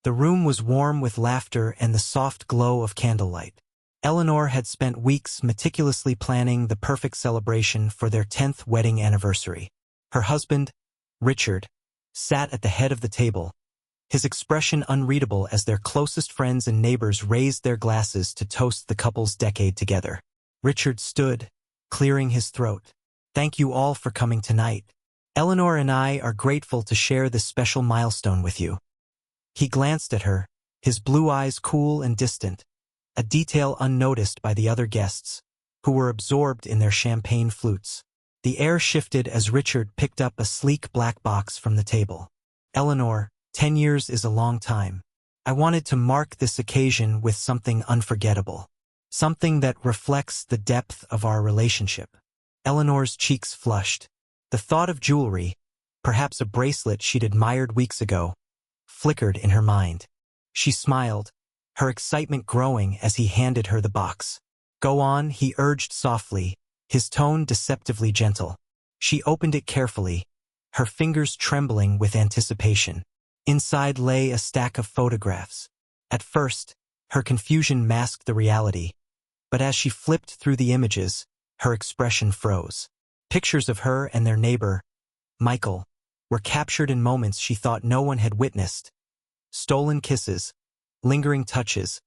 The room was warm with laughter and the soft glow of candlelight. Eleanor had spent weeks meticulously planning the perfect celebration for their 10th wedding anniversary. Her husband, Richard, sat at the head of the table, his expression unreadable as their closest friends and neighbors raised their glasses to toast the couple's decade together. Richard stood, clearing his throat. "Thank you all for coming tonight. Eleanor and I are grateful to share this special milestone with you." He glanced at her, his blue eyes cool and distant, a detail unnoticed by the other guests, who were absorbed in their champagne flutes. The air shifted as Richard picked up a sleek black box from the table. "Eleanor, 10 years is a long time. I wanted to mark this occasion with something unforgettable. Something that reflects the depth of our relationship." Eleanor's cheeks flushed. The thought of jewelry, perhaps a bracelet she'd admired weeks ago, flickered in her mind. She smiled, her excitement growing as he handed her the box. "Go on," he urged softly, his tone deceptively gentle. She opened it carefully, her fingers trembling with anticipation. Inside lay a stack of photographs. At first, her confusion masked the reality, but as she flipped through the images, her expression froze. Pictures of her and their neighbor, Michael, were captured in moments she thought no one had witnessed. Stolen kisses, lingering touches,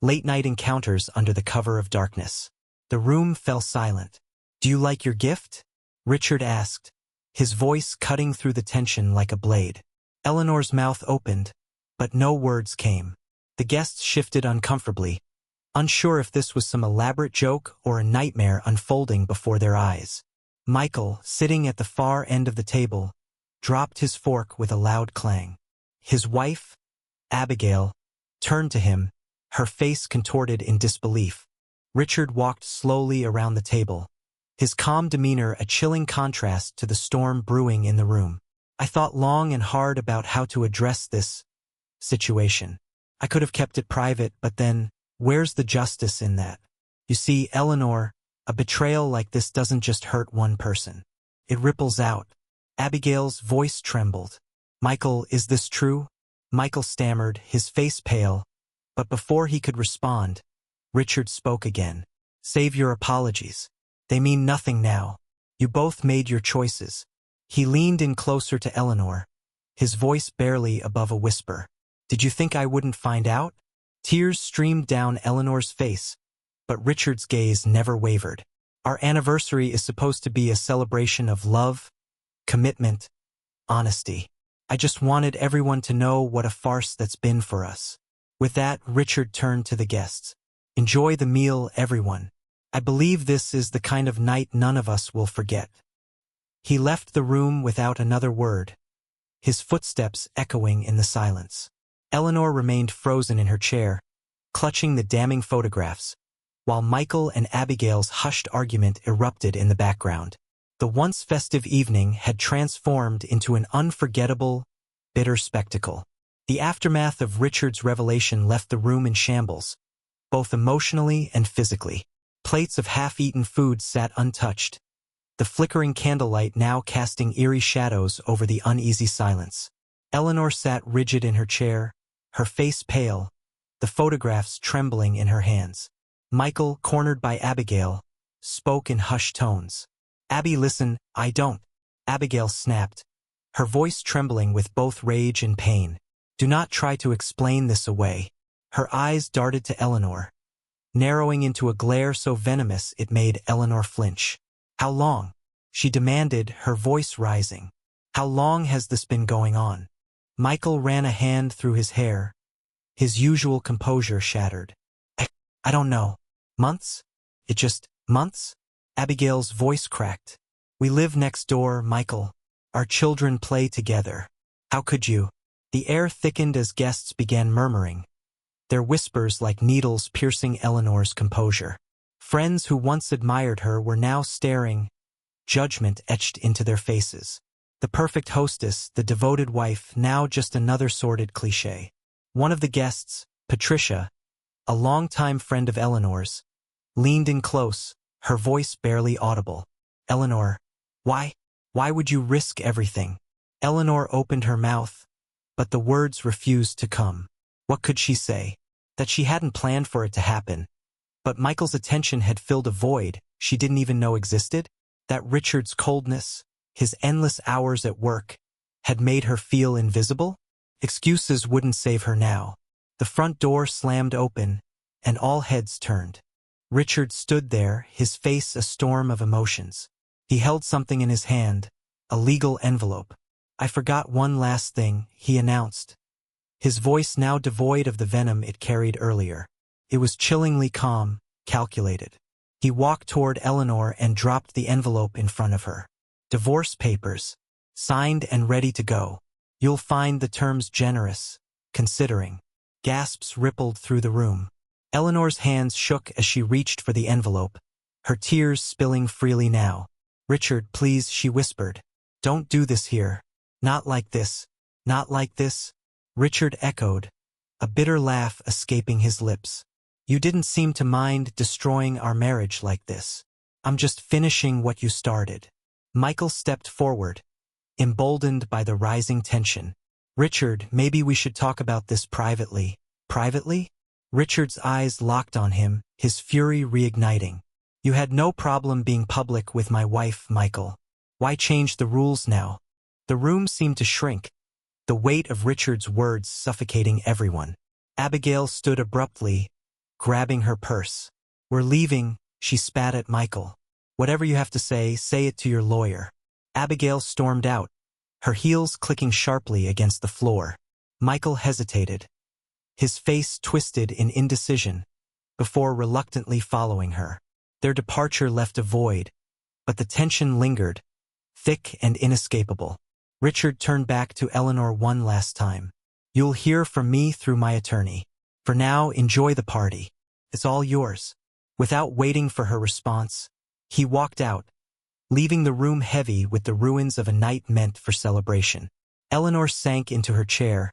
late-night encounters under the cover of darkness. The room fell silent. "Do you like your gift?" Richard asked, his voice cutting through the tension like a blade. Eleanor's mouth opened, but no words came. The guests shifted uncomfortably, unsure if this was some elaborate joke or a nightmare unfolding before their eyes. Michael, sitting at the far end of the table, dropped his fork with a loud clang. His wife, Abigail, turned to him, her face contorted in disbelief. Richard walked slowly around the table, his calm demeanor a chilling contrast to the storm brewing in the room. "I thought long and hard about how to address this situation. I could have kept it private, but then, where's the justice in that? You see, Eleanor, a betrayal like this doesn't just hurt one person. It ripples out." Abigail's voice trembled. "Michael, is this true?" Michael stammered, his face pale, but before he could respond, Richard spoke again. "Save your apologies. They mean nothing now. You both made your choices." He leaned in closer to Eleanor, his voice barely above a whisper. "Did you think I wouldn't find out?" Tears streamed down Eleanor's face, but Richard's gaze never wavered. "Our anniversary is supposed to be a celebration of love, commitment, honesty. I just wanted everyone to know what a farce that's been for us." With that, Richard turned to the guests. "Enjoy the meal, everyone. I believe this is the kind of night none of us will forget." He left the room without another word, his footsteps echoing in the silence. Eleanor remained frozen in her chair, clutching the damning photographs, while Michael and Abigail's hushed argument erupted in the background. The once festive evening had transformed into an unforgettable, bitter spectacle. The aftermath of Richard's revelation left the room in shambles, both emotionally and physically. Plates of half-eaten food sat untouched, the flickering candlelight now casting eerie shadows over the uneasy silence. Eleanor sat rigid in her chair, her face pale, the photographs trembling in her hands. Michael, cornered by Abigail, spoke in hushed tones. "Abby, listen, I don't." Abigail snapped, her voice trembling with both rage and pain. "Do not try to explain this away." Her eyes darted to Eleanor, narrowing into a glare so venomous it made Eleanor flinch. "How long?" she demanded, her voice rising. "How long has this been going on?" Michael ran a hand through his hair, his usual composure shattered. I don't know. Months? Months?" Abigail's voice cracked. "We live next door, Michael. Our children play together. How could you?" The air thickened as guests began murmuring, their whispers like needles piercing Eleanor's composure. Friends who once admired her were now staring, judgment etched into their faces. The perfect hostess, the devoted wife, now just another sordid cliché. One of the guests, Patricia, a longtime friend of Eleanor's, leaned in close, her voice barely audible. "Eleanor, why would you risk everything?" Eleanor opened her mouth, but the words refused to come. What could she say? That she hadn't planned for it to happen. But Michael's attention had filled a void she didn't even know existed? That Richard's coldness, his endless hours at work, had made her feel invisible? Excuses wouldn't save her now. The front door slammed open, and all heads turned. Richard stood there, his face a storm of emotions. He held something in his hand, a legal envelope. "I forgot one last thing," he announced, his voice now devoid of the venom it carried earlier. It was chillingly calm, calculated. He walked toward Eleanor and dropped the envelope in front of her. "Divorce papers, signed and ready to go. You'll find the terms generous, considering." Gasps rippled through the room. Eleanor's hands shook as she reached for the envelope, her tears spilling freely now. "Richard, please," she whispered. "Don't do this here. Not like this. Not like this." Richard echoed, a bitter laugh escaping his lips. "You didn't seem to mind destroying our marriage like this. I'm just finishing what you started." Michael stepped forward, emboldened by the rising tension. "Richard, maybe we should talk about this privately." "Privately?" Richard's eyes locked on him, his fury reigniting. "You had no problem being public with my wife, Michael. Why change the rules now?" The room seemed to shrink, the weight of Richard's words suffocating everyone. Abigail stood abruptly, grabbing her purse. "We're leaving," she spat at Michael. "Whatever you have to say it to your lawyer." Abigail stormed out, her heels clicking sharply against the floor. Michael hesitated, his face twisted in indecision, before reluctantly following her. Their departure left a void, but the tension lingered, thick and inescapable. Richard turned back to Eleanor one last time. "You'll hear from me through my attorney. For now, enjoy the party. It's all yours." Without waiting for her response, he walked out, leaving the room heavy with the ruins of a night meant for celebration. Eleanor sank into her chair,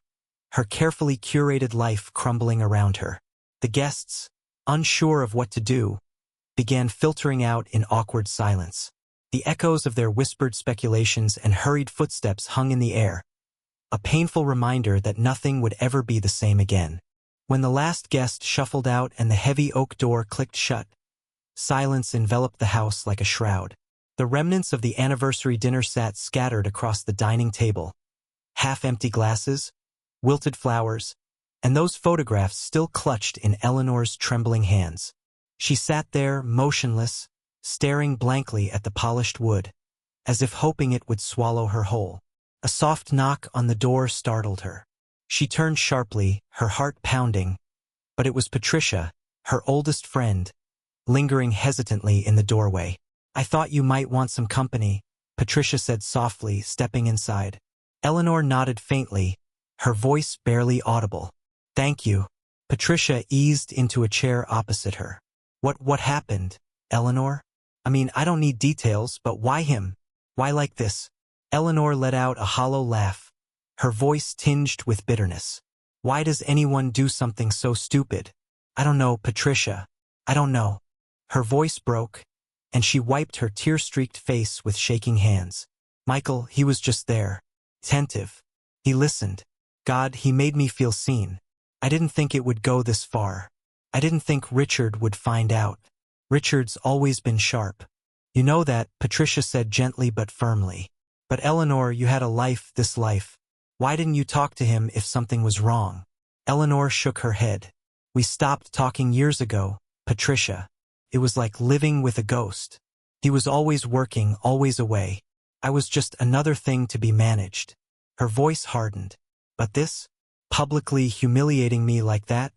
her carefully curated life crumbling around her. The guests, unsure of what to do, began filtering out in awkward silence. The echoes of their whispered speculations and hurried footsteps hung in the air, a painful reminder that nothing would ever be the same again. When the last guest shuffled out and the heavy oak door clicked shut, silence enveloped the house like a shroud. The remnants of the anniversary dinner sat scattered across the dining table. Half-empty glasses, wilted flowers, and those photographs still clutched in Eleanor's trembling hands. She sat there, motionless, staring blankly at the polished wood, as if hoping it would swallow her whole. A soft knock on the door startled her. She turned sharply, her heart pounding, but it was Patricia, her oldest friend, lingering hesitantly in the doorway. "I thought you might want some company," Patricia said softly, stepping inside. Eleanor nodded faintly, her voice barely audible. "Thank you." Patricia eased into a chair opposite her. What happened, Eleanor? I mean, I don't need details, but why him? Why like this?" Eleanor let out a hollow laugh, her voice tinged with bitterness. "Why does anyone do something so stupid? I don't know, Patricia. I don't know." Her voice broke, and she wiped her tear-streaked face with shaking hands. "Michael, he was just there, attentive. He listened. God, he made me feel seen. I didn't think it would go this far. I didn't think Richard would find out. Richard's always been sharp. You know that," Patricia said gently but firmly. "But Eleanor, you had a life, this life. Why didn't you talk to him if something was wrong?" Eleanor shook her head. "We stopped talking years ago, Patricia. It was like living with a ghost. He was always working, always away. I was just another thing to be managed." Her voice hardened. "But this? Publicly humiliating me like that?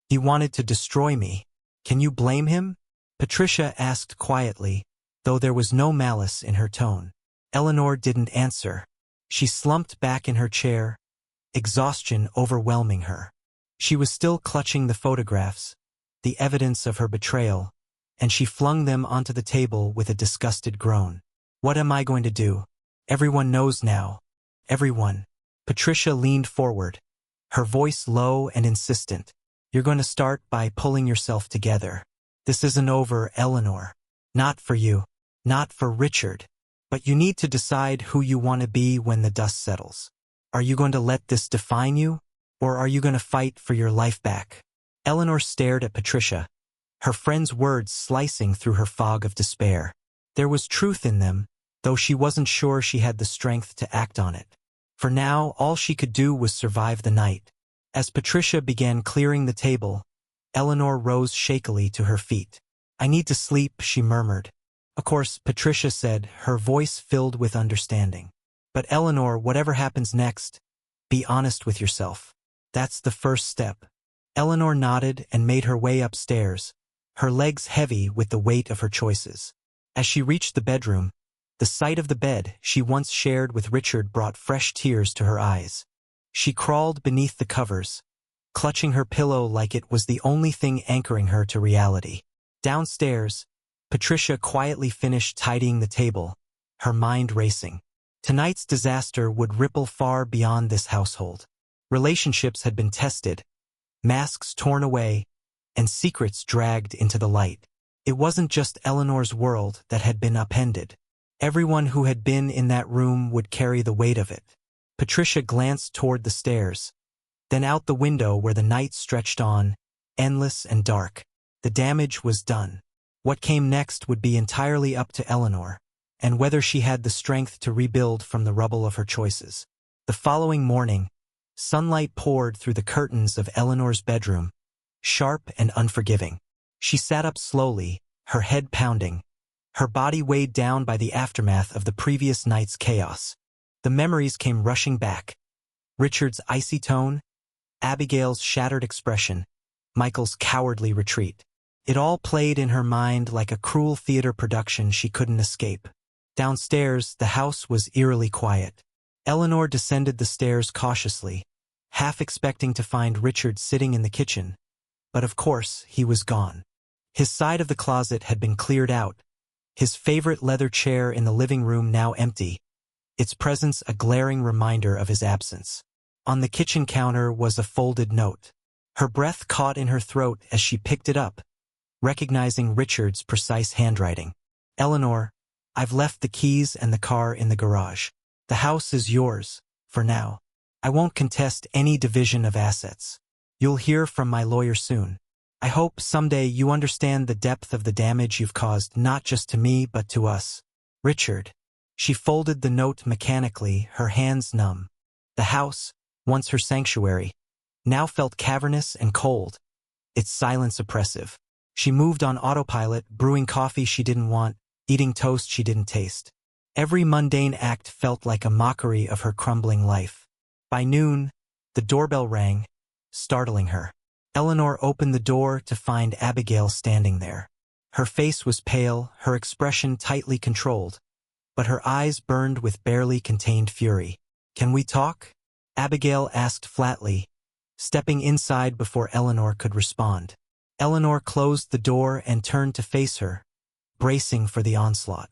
He wanted to destroy me. Can you blame him?" Patricia asked quietly, though there was no malice in her tone. Eleanor didn't answer. She slumped back in her chair, exhaustion overwhelming her. She was still clutching the photographs, the evidence of her betrayal, and she flung them onto the table with a disgusted groan. "What am I going to do? Everyone knows now. Everyone." Patricia leaned forward, her voice low and insistent. "You're going to start by pulling yourself together. This isn't over, Eleanor. Not for you. Not for Richard. But you need to decide who you want to be when the dust settles. Are you going to let this define you? Or are you going to fight for your life back? Eleanor stared at Patricia, her friend's words slicing through her fog of despair. There was truth in them, though she wasn't sure she had the strength to act on it. For now, all she could do was survive the night. As Patricia began clearing the table, Eleanor rose shakily to her feet. "I need to sleep," she murmured. "Of course," Patricia said, her voice filled with understanding. "But Eleanor, whatever happens next, be honest with yourself. That's the first step." Eleanor nodded and made her way upstairs, her legs heavy with the weight of her choices. As she reached the bedroom, the sight of the bed she once shared with Richard brought fresh tears to her eyes. She crawled beneath the covers, clutching her pillow like it was the only thing anchoring her to reality. Downstairs, Patricia quietly finished tidying the table, her mind racing. Tonight's disaster would ripple far beyond this household. Relationships had been tested, masks torn away, and secrets dragged into the light. It wasn't just Eleanor's world that had been upended. Everyone who had been in that room would carry the weight of it. Patricia glanced toward the stairs, then out the window where the night stretched on, endless and dark. The damage was done. What came next would be entirely up to Eleanor, and whether she had the strength to rebuild from the rubble of her choices. The following morning, sunlight poured through the curtains of Eleanor's bedroom, sharp and unforgiving. She sat up slowly, her head pounding, her body weighed down by the aftermath of the previous night's chaos. The memories came rushing back. Richard's icy tone, Abigail's shattered expression, Michael's cowardly retreat. It all played in her mind like a cruel theater production she couldn't escape. Downstairs, the house was eerily quiet. Eleanor descended the stairs cautiously, half expecting to find Richard sitting in the kitchen. But of course, he was gone. His side of the closet had been cleared out, his favorite leather chair in the living room now empty, its presence a glaring reminder of his absence. On the kitchen counter was a folded note. Her breath caught in her throat as she picked it up, recognizing Richard's precise handwriting. "Eleanor, I've left the keys and the car in the garage. The house is yours, for now. I won't contest any division of assets. You'll hear from my lawyer soon. I hope someday you understand the depth of the damage you've caused not just to me but to us. Richard." She folded the note mechanically, her hands numb. The house, once her sanctuary, now felt cavernous and cold, its silence oppressive. She moved on autopilot, brewing coffee she didn't want, eating toast she didn't taste. Every mundane act felt like a mockery of her crumbling life. By noon, the doorbell rang, startling her. Eleanor opened the door to find Abigail standing there. Her face was pale, her expression tightly controlled, but her eyes burned with barely contained fury. "Can we talk?" Abigail asked flatly, stepping inside before Eleanor could respond. Eleanor closed the door and turned to face her, bracing for the onslaught.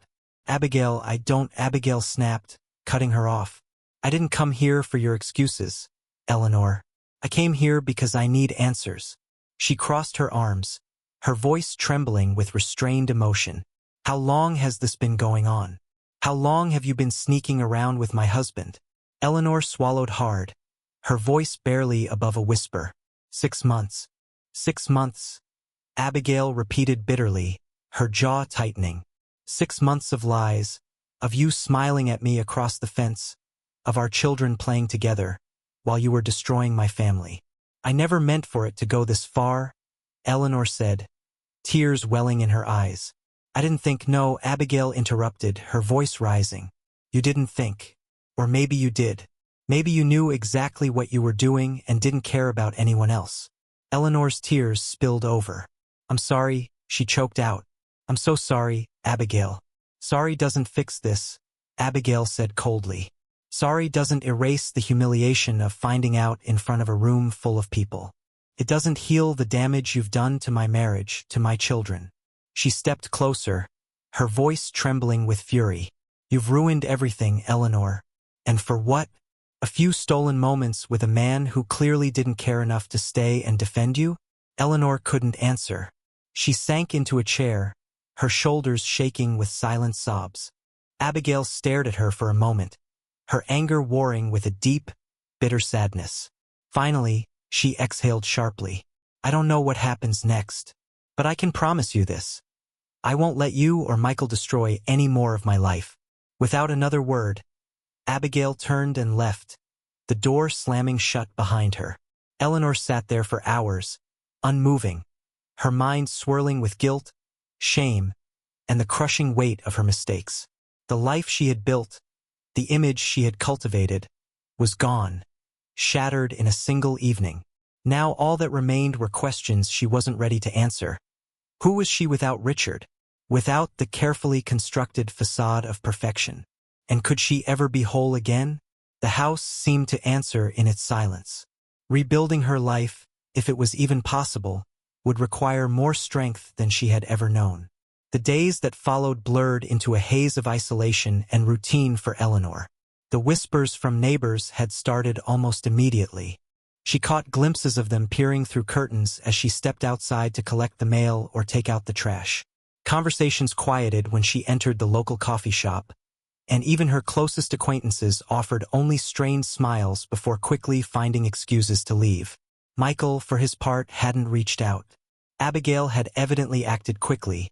"Abigail, I don't," Abigail snapped, cutting her off. "I didn't come here for your excuses, Eleanor. I came here because I need answers." She crossed her arms, her voice trembling with restrained emotion. "How long has this been going on? How long have you been sneaking around with my husband?" Eleanor swallowed hard, her voice barely above a whisper. 6 months. 6 months," Abigail repeated bitterly, her jaw tightening. 6 months of lies, of you smiling at me across the fence, of our children playing together, while you were destroying my family. "I never meant for it to go this far," Eleanor said, tears welling in her eyes. "I didn't think." "No," Abigail interrupted, her voice rising. "You didn't think. Or maybe you did. Maybe you knew exactly what you were doing and didn't care about anyone else." Eleanor's tears spilled over. "I'm sorry," she choked out. "I'm so sorry, Abigail." "Sorry doesn't fix this," Abigail said coldly. "Sorry doesn't erase the humiliation of finding out in front of a room full of people. It doesn't heal the damage you've done to my marriage, to my children." She stepped closer, her voice trembling with fury. "You've ruined everything, Eleanor. And for what? A few stolen moments with a man who clearly didn't care enough to stay and defend you?" Eleanor couldn't answer. She sank into a chair, her shoulders shaking with silent sobs. Abigail stared at her for a moment, her anger warring with a deep, bitter sadness. Finally, she exhaled sharply. I don't know what happens next, but I can promise you this. I won't let you or Michael destroy any more of my life. Without another word, Abigail turned and left, the door slamming shut behind her. Eleanor sat there for hours, unmoving, her mind swirling with guilt, shame, and the crushing weight of her mistakes. The life she had built, the image she had cultivated, was gone, shattered in a single evening. Now all that remained were questions she wasn't ready to answer. Who was she without Richard? Without the carefully constructed facade of perfection? And could she ever be whole again? The house seemed to answer in its silence. Rebuilding her life, if it was even possible, would require more strength than she had ever known. The days that followed blurred into a haze of isolation and routine for Eleanor. The whispers from neighbors had started almost immediately. She caught glimpses of them peering through curtains as she stepped outside to collect the mail or take out the trash. Conversations quieted when she entered the local coffee shop, and even her closest acquaintances offered only strained smiles before quickly finding excuses to leave. Michael, for his part, hadn't reached out. Abigail had evidently acted quickly,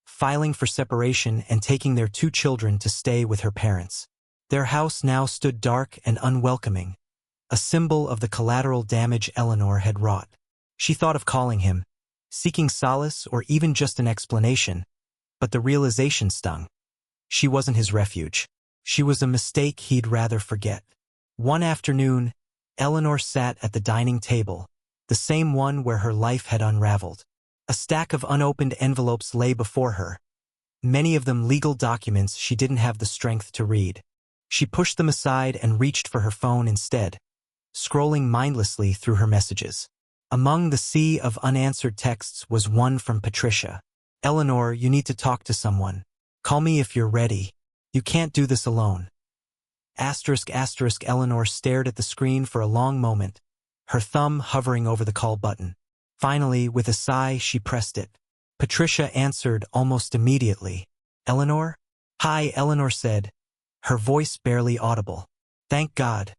filing for separation and taking their 2 children to stay with her parents. Their house now stood dark and unwelcoming, a symbol of the collateral damage Eleanor had wrought. She thought of calling him, seeking solace or even just an explanation, but the realization stung. She wasn't his refuge. She was a mistake he'd rather forget. One afternoon, Eleanor sat at the dining table, the same one where her life had unraveled. A stack of unopened envelopes lay before her, many of them legal documents she didn't have the strength to read. She pushed them aside and reached for her phone instead, scrolling mindlessly through her messages. Among the sea of unanswered texts was one from Patricia. Eleanor, you need to talk to someone. Call me if you're ready. You can't do this alone. **** Eleanor stared at the screen for a long moment, her thumb hovering over the call button. Finally, with a sigh, she pressed it. Patricia answered almost immediately. Eleanor? Hi, Eleanor said, her voice barely audible. Thank God.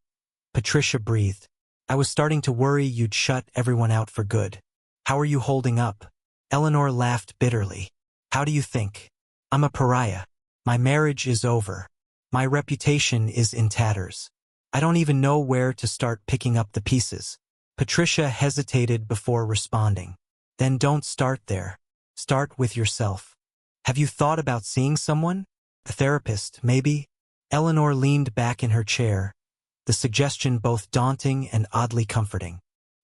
Patricia breathed. I was starting to worry you'd shut everyone out for good. How are you holding up? Eleanor laughed bitterly. How do you think? I'm a pariah. My marriage is over. My reputation is in tatters. I don't even know where to start picking up the pieces. Patricia hesitated before responding. Then don't start there. Start with yourself. Have you thought about seeing someone? A therapist, maybe? Eleanor leaned back in her chair, the suggestion both daunting and oddly comforting.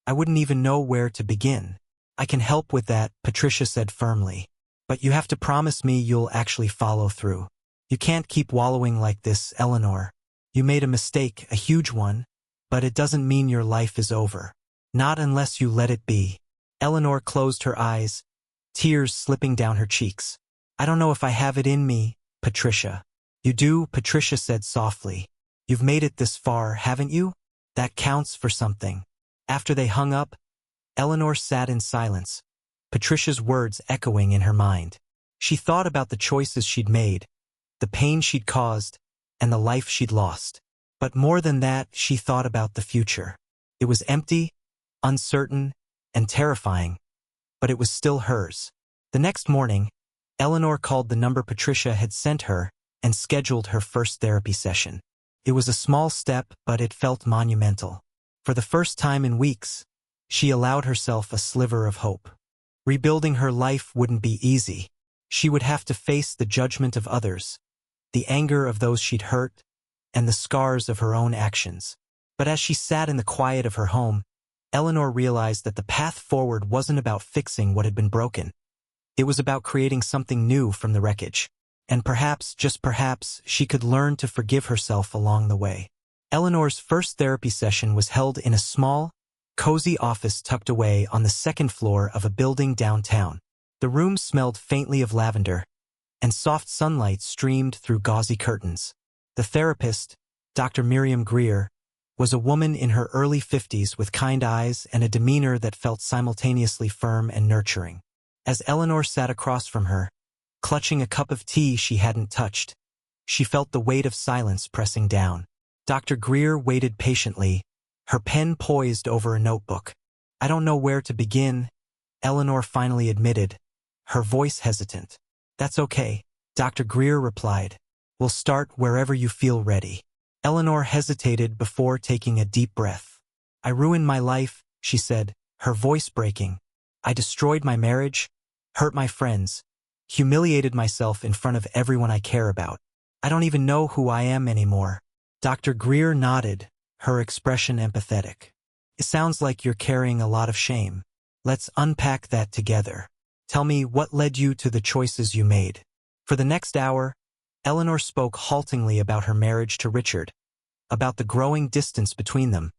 I wouldn't even know where to begin. I can help with that, Patricia said firmly. But you have to promise me you'll actually follow through. You can't keep wallowing like this, Eleanor. You made a mistake, a huge one, but it doesn't mean your life is over. Not unless you let it be. Eleanor closed her eyes, tears slipping down her cheeks. I don't know if I have it in me, Patricia. You do, Patricia said softly. You've made it this far, haven't you? That counts for something. After they hung up, Eleanor sat in silence, Patricia's words echoing in her mind. She thought about the choices she'd made, the pain she'd caused, and the life she'd lost. But more than that, she thought about the future. It was empty, uncertain, and terrifying, but it was still hers. The next morning, Eleanor called the number Patricia had sent her and scheduled her first therapy session. It was a small step, but it felt monumental. For the first time in weeks, she allowed herself a sliver of hope. Rebuilding her life wouldn't be easy. She would have to face the judgment of others, the anger of those she'd hurt, and the scars of her own actions. But as she sat in the quiet of her home, Eleanor realized that the path forward wasn't about fixing what had been broken. It was about creating something new from the wreckage. And perhaps, just perhaps, she could learn to forgive herself along the way. Eleanor's first therapy session was held in a small, cozy office tucked away on the second floor of a building downtown. The room smelled faintly of lavender, and soft sunlight streamed through gauzy curtains. The therapist, Dr. Miriam Greer, was a woman in her early 50s with kind eyes and a demeanor that felt simultaneously firm and nurturing. As Eleanor sat across from her, clutching a cup of tea she hadn't touched, she felt the weight of silence pressing down. Dr. Greer waited patiently, her pen poised over a notebook. "I don't know where to begin," Eleanor finally admitted, her voice hesitant. "That's okay," Dr. Greer replied. "We'll start wherever you feel ready." Eleanor hesitated before taking a deep breath. "I ruined my life," she said, her voice breaking. "I destroyed my marriage, hurt my friends, humiliated myself in front of everyone I care about. I don't even know who I am anymore." Dr. Greer nodded, her expression empathetic. "It sounds like you're carrying a lot of shame. Let's unpack that together. Tell me what led you to the choices you made." For the next hour, Eleanor spoke haltingly about her marriage to Richard, about the growing distance between them,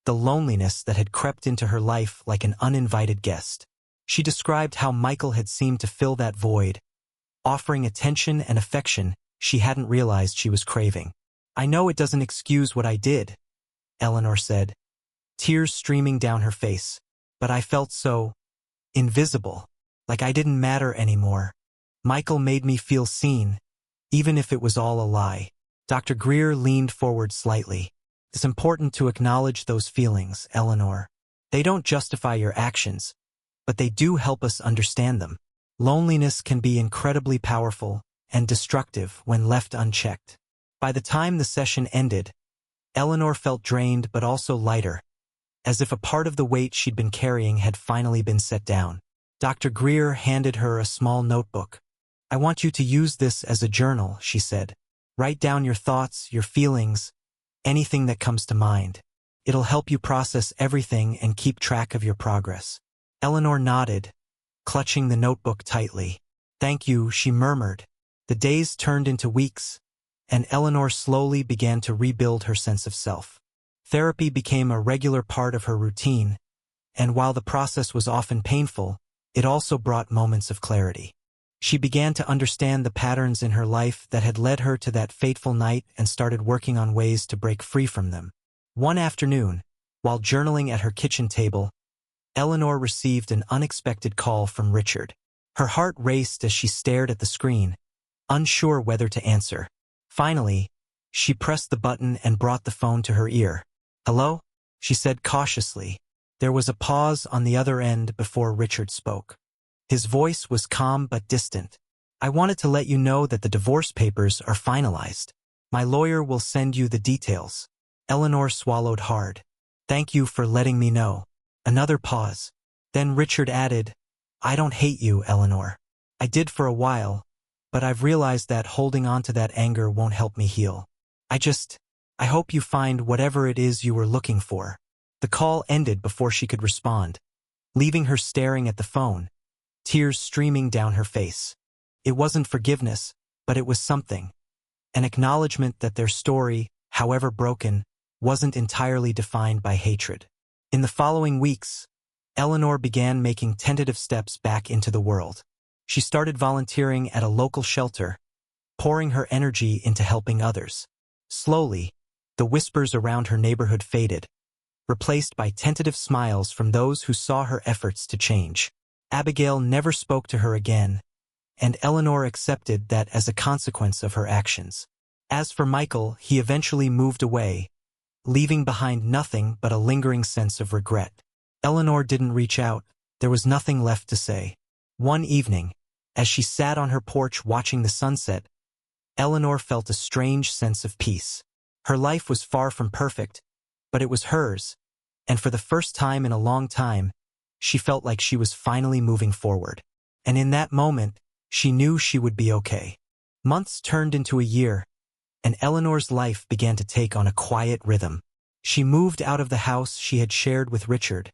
the loneliness that had crept into her life like an uninvited guest. She described how Michael had seemed to fill that void, offering attention and affection she hadn't realized she was craving. "I know it doesn't excuse what I did," Eleanor said, tears streaming down her face, "but I felt so invisible, like I didn't matter anymore. Michael made me feel seen, even if it was all a lie." Dr. Greer leaned forward slightly. "It's important to acknowledge those feelings, Eleanor. They don't justify your actions, but they do help us understand them. Loneliness can be incredibly powerful and destructive when left unchecked." By the time the session ended, Eleanor felt drained but also lighter, as if a part of the weight she'd been carrying had finally been set down. Dr. Greer handed her a small notebook. "I want you to use this as a journal," she said. "Write down your thoughts, your feelings, anything that comes to mind. It'll help you process everything and keep track of your progress." Eleanor nodded, clutching the notebook tightly. "Thank you," she murmured. The days turned into weeks, and Eleanor slowly began to rebuild her sense of self. Therapy became a regular part of her routine, and while the process was often painful, it also brought moments of clarity. She began to understand the patterns in her life that had led her to that fateful night and started working on ways to break free from them. One afternoon, while journaling at her kitchen table, Eleanor received an unexpected call from Richard. Her heart raced as she stared at the screen, unsure whether to answer. Finally, she pressed the button and brought the phone to her ear. "Hello?" she said cautiously. There was a pause on the other end before Richard spoke. His voice was calm but distant. "I wanted to let you know that the divorce papers are finalized. My lawyer will send you the details." Eleanor swallowed hard. "Thank you for letting me know." Another pause. Then Richard added, "I don't hate you, Eleanor. I did for a while, but I've realized that holding on to that anger won't help me heal. I hope you find whatever it is you were looking for." The call ended before she could respond, leaving her staring at the phone, tears streaming down her face. It wasn't forgiveness, but it was something. An acknowledgement that their story, however broken, wasn't entirely defined by hatred. In the following weeks, Eleanor began making tentative steps back into the world. She started volunteering at a local shelter, pouring her energy into helping others. Slowly, the whispers around her neighborhood faded, replaced by tentative smiles from those who saw her efforts to change. Abigail never spoke to her again, and Eleanor accepted that as a consequence of her actions. As for Michael, he eventually moved away, leaving behind nothing but a lingering sense of regret. Eleanor didn't reach out. There was nothing left to say. One evening, as she sat on her porch watching the sunset, Eleanor felt a strange sense of peace. Her life was far from perfect, but it was hers, and for the first time in a long time, she felt like she was finally moving forward. And in that moment, she knew she would be okay. Months turned into a year, and Eleanor's life began to take on a quiet rhythm. She moved out of the house she had shared with Richard,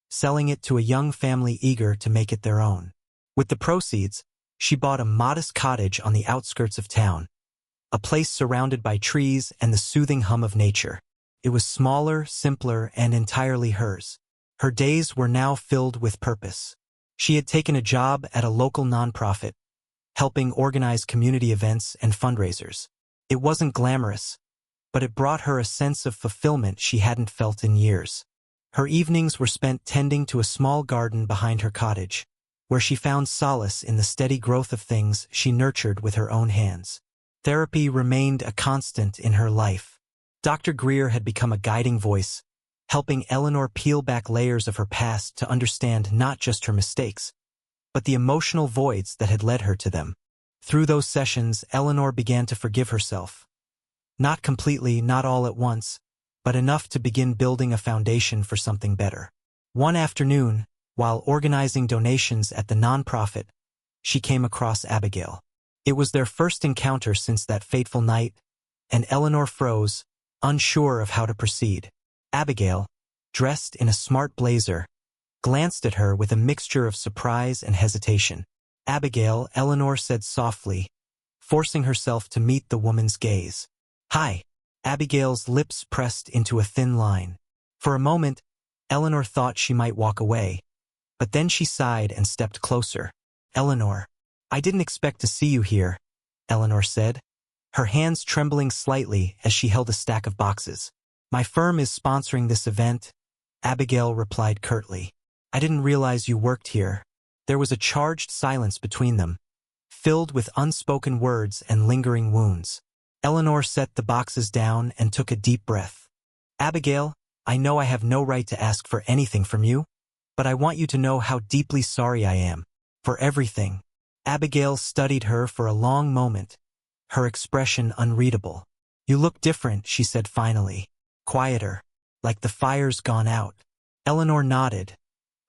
selling it to a young family eager to make it their own. With the proceeds, she bought a modest cottage on the outskirts of town, a place surrounded by trees and the soothing hum of nature. It was smaller, simpler, and entirely hers. Her days were now filled with purpose. She had taken a job at a local nonprofit, helping organize community events and fundraisers. It wasn't glamorous, but it brought her a sense of fulfillment she hadn't felt in years. Her evenings were spent tending to a small garden behind her cottage, where she found solace in the steady growth of things she nurtured with her own hands. Therapy remained a constant in her life. Dr. Greer had become a guiding voice, helping Eleanor peel back layers of her past to understand not just her mistakes, but the emotional voids that had led her to them. Through those sessions, Eleanor began to forgive herself. Not completely, not all at once, but enough to begin building a foundation for something better. One afternoon, while organizing donations at the nonprofit, she came across Abigail. It was their first encounter since that fateful night, and Eleanor froze, unsure of how to proceed. Abigail, dressed in a smart blazer, glanced at her with a mixture of surprise and hesitation. "Abigail," Eleanor said softly, forcing herself to meet the woman's gaze. "Hi." Abigail's lips pressed into a thin line. For a moment, Eleanor thought she might walk away, but then she sighed and stepped closer. "Eleanor, I didn't expect to see you here," Eleanor said, her hands trembling slightly as she held a stack of boxes. "My firm is sponsoring this event," Abigail replied curtly. "I didn't realize you worked here." There was a charged silence between them, filled with unspoken words and lingering wounds. Eleanor set the boxes down and took a deep breath. "Abigail, I know I have no right to ask for anything from you, but I want you to know how deeply sorry I am. For everything." Abigail studied her for a long moment, her expression unreadable. "You look different," she said finally, quieter, like the fire's gone out. Eleanor nodded,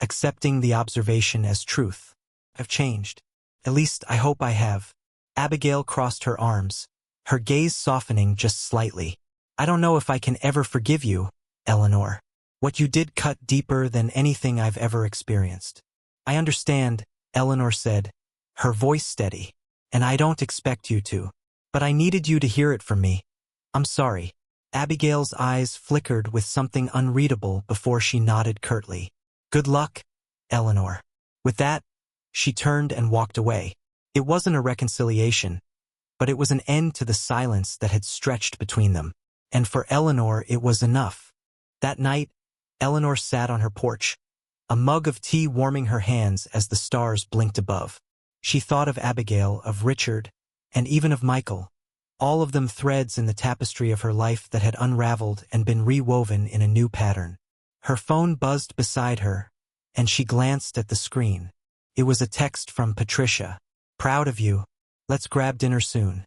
accepting the observation as truth. "I've changed. At least I hope I have." Abigail crossed her arms, her gaze softening just slightly. "I don't know if I can ever forgive you, Eleanor. What you did cut deeper than anything I've ever experienced." "I understand," Eleanor said, her voice steady, "and I don't expect you to. But I needed you to hear it from me. I'm sorry." Abigail's eyes flickered with something unreadable before she nodded curtly. "Good luck, Eleanor." With that, she turned and walked away. It wasn't a reconciliation, but it was an end to the silence that had stretched between them. And for Eleanor, it was enough. That night, Eleanor sat on her porch, a mug of tea warming her hands as the stars blinked above. She thought of Abigail, of Richard, and even of Michael, all of them threads in the tapestry of her life that had unraveled and been rewoven in a new pattern. Her phone buzzed beside her, and she glanced at the screen. It was a text from Patricia. "Proud of you. Let's grab dinner soon."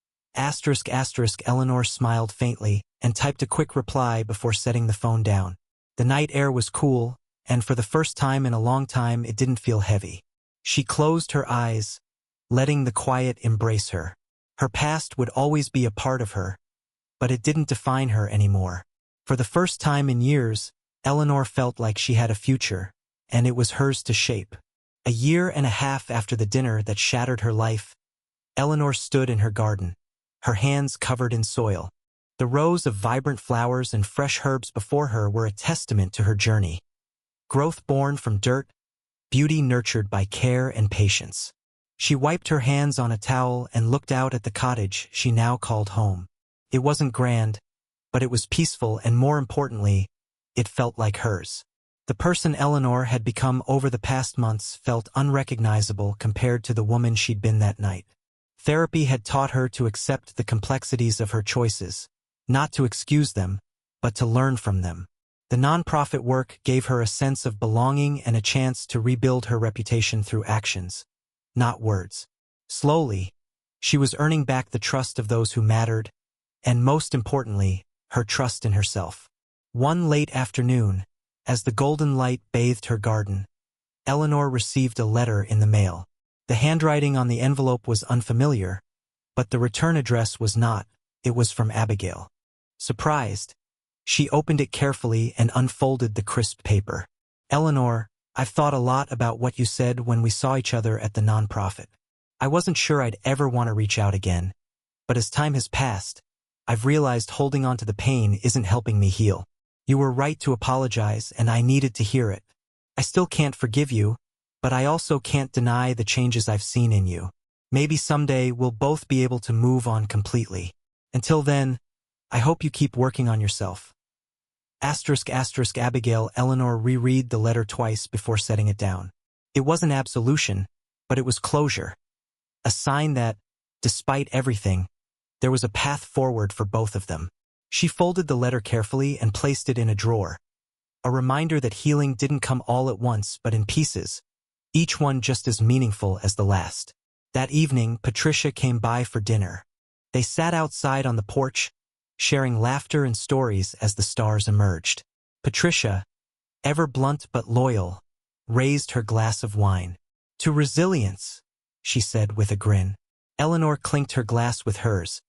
***, Eleanor smiled faintly and typed a quick reply before setting the phone down. The night air was cool, and for the first time in a long time it didn't feel heavy. She closed her eyes, letting the quiet embrace her. Her past would always be a part of her, but it didn't define her anymore. For the first time in years, Eleanor felt like she had a future, and it was hers to shape. A year and a half after the dinner that shattered her life, Eleanor stood in her garden, her hands covered in soil. The rows of vibrant flowers and fresh herbs before her were a testament to her journey. Growth born from dirt, beauty nurtured by care and patience. She wiped her hands on a towel and looked out at the cottage she now called home. It wasn't grand, but it was peaceful, and more importantly, it felt like hers. The person Eleanor had become over the past months felt unrecognizable compared to the woman she'd been that night. Therapy had taught her to accept the complexities of her choices, not to excuse them, but to learn from them. The nonprofit work gave her a sense of belonging and a chance to rebuild her reputation through actions, not words. Slowly, she was earning back the trust of those who mattered, and most importantly, her trust in herself. One late afternoon, as the golden light bathed her garden, Eleanor received a letter in the mail. The handwriting on the envelope was unfamiliar, but the return address was not. It was from Abigail. Surprised, she opened it carefully and unfolded the crisp paper. "Eleanor, I've thought a lot about what you said when we saw each other at the nonprofit. I wasn't sure I'd ever want to reach out again, but as time has passed, I've realized holding on to the pain isn't helping me heal. You were right to apologize, and I needed to hear it. I still can't forgive you, but I also can't deny the changes I've seen in you. Maybe someday we'll both be able to move on completely. Until then, I hope you keep working on yourself." Abigail. Eleanor reread the letter twice before setting it down. It wasn't absolution, but it was closure. A sign that, despite everything, there was a path forward for both of them. She folded the letter carefully and placed it in a drawer, a reminder that healing didn't come all at once but in pieces, each one just as meaningful as the last. That evening, Patricia came by for dinner. They sat outside on the porch, sharing laughter and stories as the stars emerged. Patricia, ever blunt but loyal, raised her glass of wine. "To resilience," she said with a grin. Eleanor clinked her glass with hers,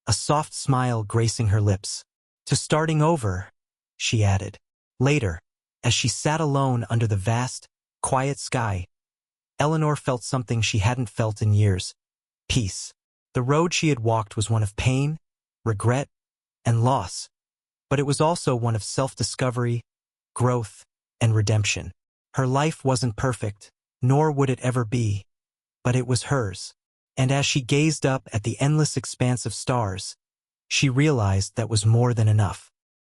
a soft smile gracing her lips. "To starting over," she added. Later, as she sat alone under the vast, quiet sky, Eleanor felt something she hadn't felt in years: peace. The road she had walked was one of pain, regret, and loss, but it was also one of self-discovery, growth, and redemption. Her life wasn't perfect, nor would it ever be, but it was hers. And as she gazed up at the endless expanse of stars, she realized that was more than enough.